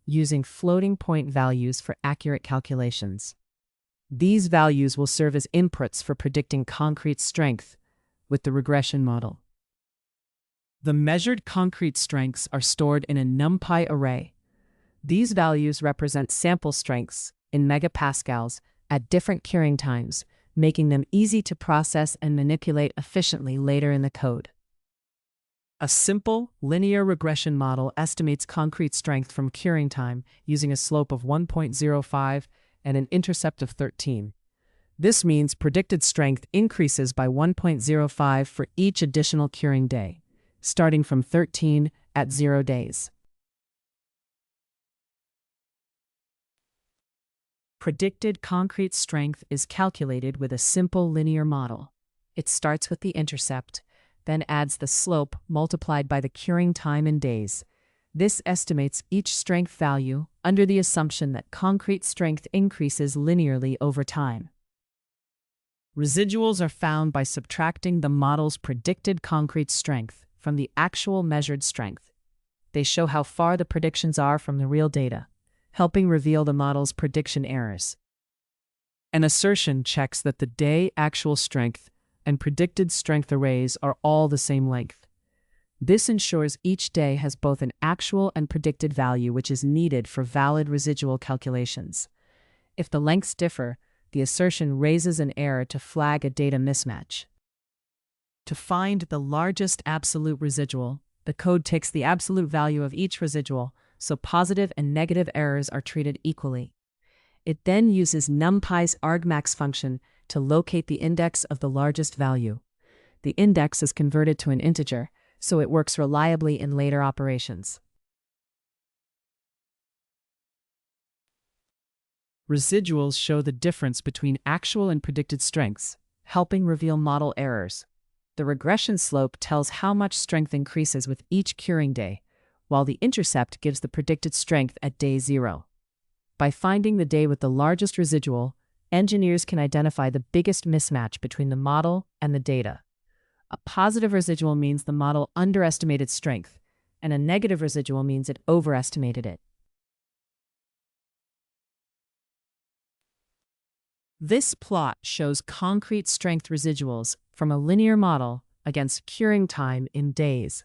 using floating point values for accurate calculations. These values will serve as inputs for predicting concrete strength with the regression model. The measured concrete strengths are stored in a NumPy array. These values represent sample strengths in megapascals at different curing times, making them easy to process and manipulate efficiently later in the code. A simple, linear regression model estimates concrete strength from curing time using a slope of 1.05 and an intercept of 13. This means predicted strength increases by 1.05 for each additional curing day, starting from 13 at 0 days. Predicted concrete strength is calculated with a simple linear model. It starts with the intercept, then adds the slope multiplied by the curing time in days. This estimates each strength value under the assumption that concrete strength increases linearly over time. Residuals are found by subtracting the model's predicted concrete strength from the actual measured strength. They show how far the predictions are from the real data, helping reveal the model's prediction errors. An assertion checks that the day actual strength and predicted strength arrays are all the same length. This ensures each day has both an actual and predicted value which is needed for valid residual calculations. If the lengths differ, the assertion raises an error to flag a data mismatch. To find the largest absolute residual, the code takes the absolute value of each residual, so positive and negative errors are treated equally. It then uses NumPy's argmax function to locate the index of the largest value. The index is converted to an integer, so it works reliably in later operations. Residuals show the difference between actual and predicted strengths, helping reveal model errors. The regression slope tells how much strength increases with each curing day, while the intercept gives the predicted strength at day 0. By finding the day with the largest residual, engineers can identify the biggest mismatch between the model and the data. A positive residual means the model underestimated strength, and a negative residual means it overestimated it. This plot shows concrete strength residuals from a linear model against curing time in days.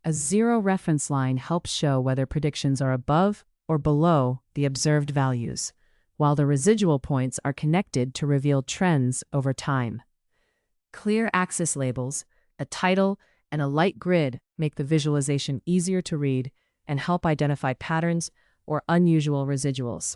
A zero reference line helps show whether predictions are above or below the observed values, while the residual points are connected to reveal trends over time. Clear axis labels, a title, and a light grid make the visualization easier to read and help identify patterns or unusual residuals.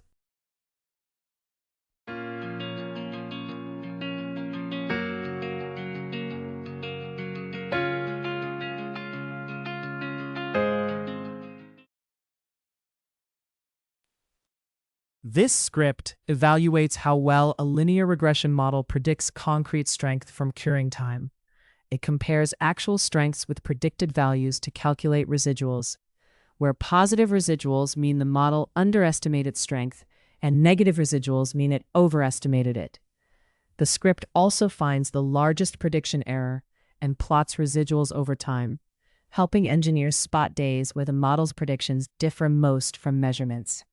This script evaluates how well a linear regression model predicts concrete strength from curing time. It compares actual strengths with predicted values to calculate residuals, where positive residuals mean the model underestimated strength and negative residuals mean it overestimated it. The script also finds the largest prediction error and plots residuals over time, helping engineers spot days where the model's predictions differ most from measurements.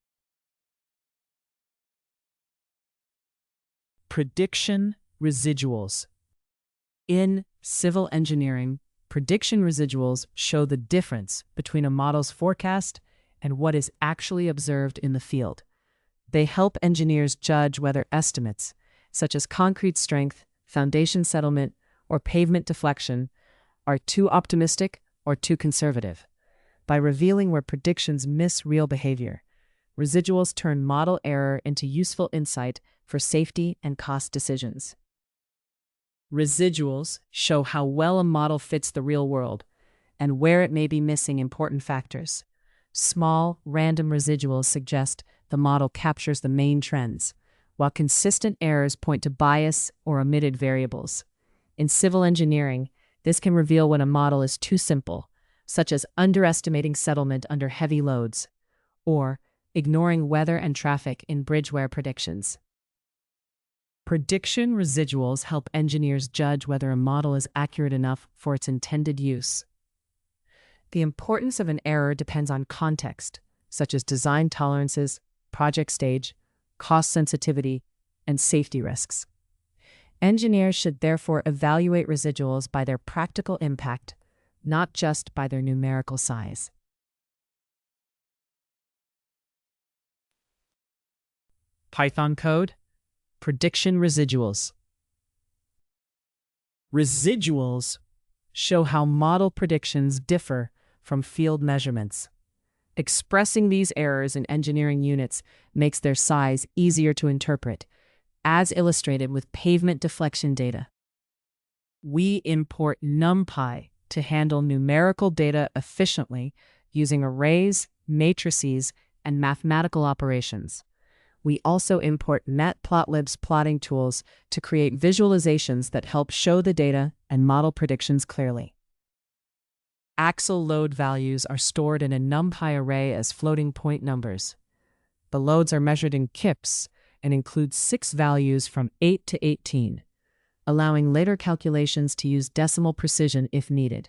Prediction residuals. In civil engineering, prediction residuals show the difference between a model's forecast and what is actually observed in the field. They help engineers judge whether estimates, such as concrete strength, foundation settlement, or pavement deflection, are too optimistic or too conservative. By revealing where predictions miss real behavior, residuals turn model error into useful insight for safety and cost decisions. Residuals show how well a model fits the real world and where it may be missing important factors. Small, random residuals suggest the model captures the main trends, while consistent errors point to bias or omitted variables. In civil engineering, this can reveal when a model is too simple, such as underestimating settlement under heavy loads, or ignoring weather and traffic in bridge wear predictions. Prediction residuals help engineers judge whether a model is accurate enough for its intended use. The importance of an error depends on context, such as design tolerances, project stage, cost sensitivity, and safety risks. Engineers should therefore evaluate residuals by their practical impact, not just by their numerical size. Python code. Prediction residuals. Residuals show how model predictions differ from field measurements. Expressing these errors in engineering units makes their size easier to interpret, as illustrated with pavement deflection data. We import NumPy to handle numerical data efficiently using arrays, matrices, and mathematical operations. We also import Matplotlib's plotting tools to create visualizations that help show the data and model predictions clearly. Axle load values are stored in a NumPy array as floating point numbers. The loads are measured in kips and include 6 values from 8 to 18, allowing later calculations to use decimal precision if needed.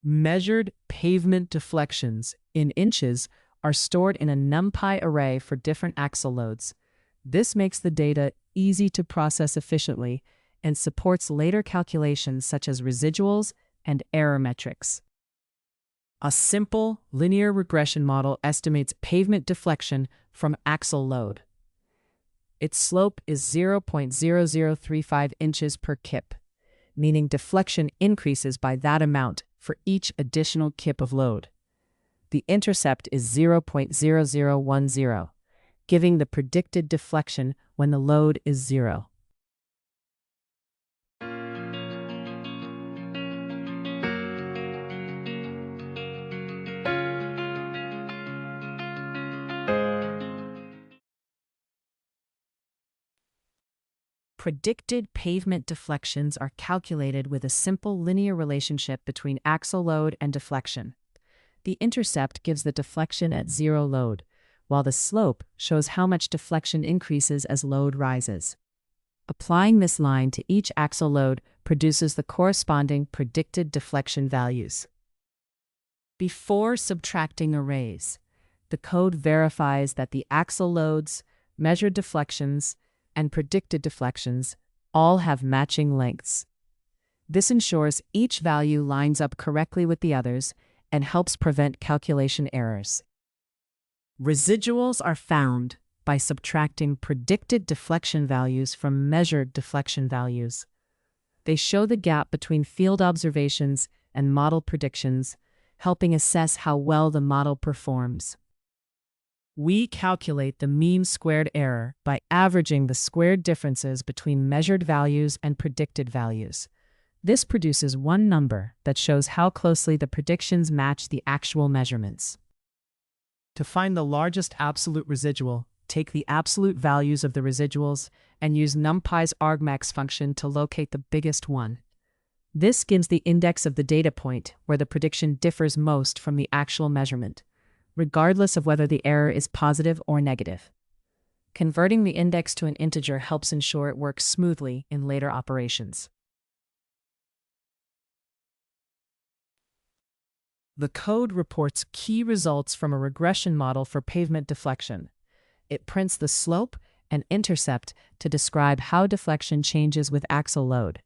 Measured pavement deflections in inches are stored in a NumPy array for different axle loads. This makes the data easy to process efficiently and supports later calculations such as residuals and error metrics. A simple linear regression model estimates pavement deflection from axle load. Its slope is 0.0035 inches per kip, meaning deflection increases by that amount for each additional kip of load. The intercept is 0.0010, giving the predicted deflection when the load is 0. Predicted pavement deflections are calculated with a simple linear relationship between axle load and deflection. The intercept gives the deflection at 0 load, while the slope shows how much deflection increases as load rises. Applying this line to each axle load produces the corresponding predicted deflection values. Before subtracting arrays, the code verifies that the axle loads, measured deflections, and predicted deflections all have matching lengths. This ensures each value lines up correctly with the others and helps prevent calculation errors. Residuals are found by subtracting predicted deflection values from measured deflection values. They show the gap between field observations and model predictions, helping assess how well the model performs. We calculate the mean squared error by averaging the squared differences between measured values and predicted values. This produces one number that shows how closely the predictions match the actual measurements. To find the largest absolute residual, take the absolute values of the residuals and use NumPy's argmax function to locate the biggest one. This gives the index of the data point where the prediction differs most from the actual measurement, regardless of whether the error is positive or negative. Converting the index to an integer helps ensure it works smoothly in later operations. The code reports key results from a regression model for pavement deflection. It prints the slope and intercept to describe how deflection changes with axle load,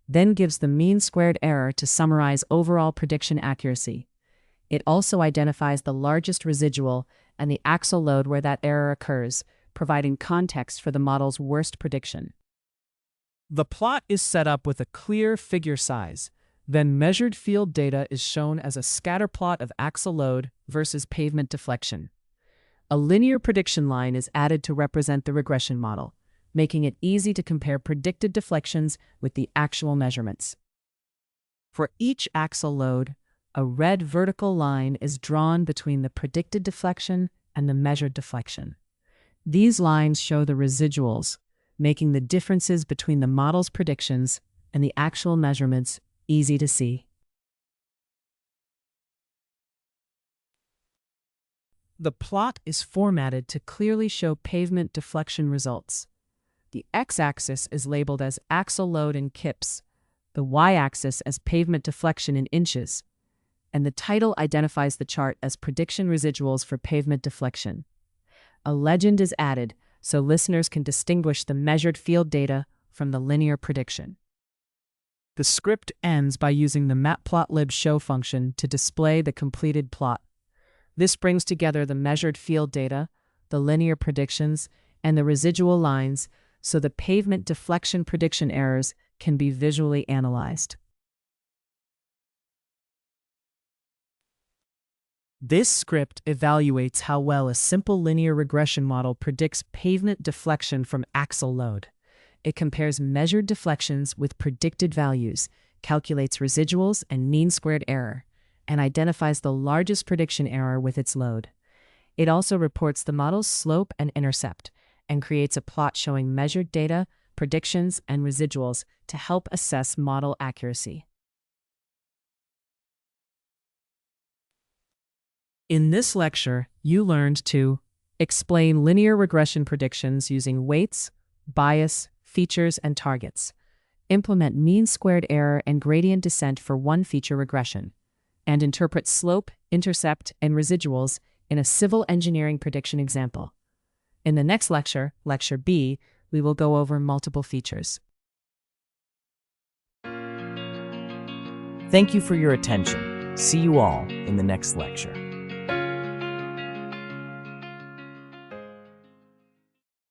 then gives the mean squared error to summarize overall prediction accuracy. It also identifies the largest residual and the axle load where that error occurs, providing context for the model's worst prediction. The plot is set up with a clear figure size. Then measured field data is shown as a scatter plot of axle load versus pavement deflection. A linear prediction line is added to represent the regression model, making it easy to compare predicted deflections with the actual measurements. For each axle load, a red vertical line is drawn between the predicted deflection and the measured deflection. These lines show the residuals, making the differences between the model's predictions and the actual measurements easy to see. The plot is formatted to clearly show pavement deflection results. The x-axis is labeled as axle load in kips, the y-axis as pavement deflection in inches, and the title identifies the chart as prediction residuals for pavement deflection. A legend is added so listeners can distinguish the measured field data from the linear prediction. The script ends by using the Matplotlib show function to display the completed plot. This brings together the measured field data, the linear predictions, and the residual lines so the pavement deflection prediction errors can be visually analyzed. This script evaluates how well a simple linear regression model predicts pavement deflection from axle load. It compares measured deflections with predicted values, calculates residuals and mean squared error, and identifies the largest prediction error with its load. It also reports the model's slope and intercept, and creates a plot showing measured data, predictions, and residuals to help assess model accuracy. In this lecture, you learned to explain linear regression predictions using weights, bias, features, and targets, implement mean squared error and gradient descent for one feature regression, and interpret slope, intercept, and residuals in a civil engineering prediction example. In the next lecture, Lecture B, we will go over multiple features. Thank you for your attention. See you all in the next lecture.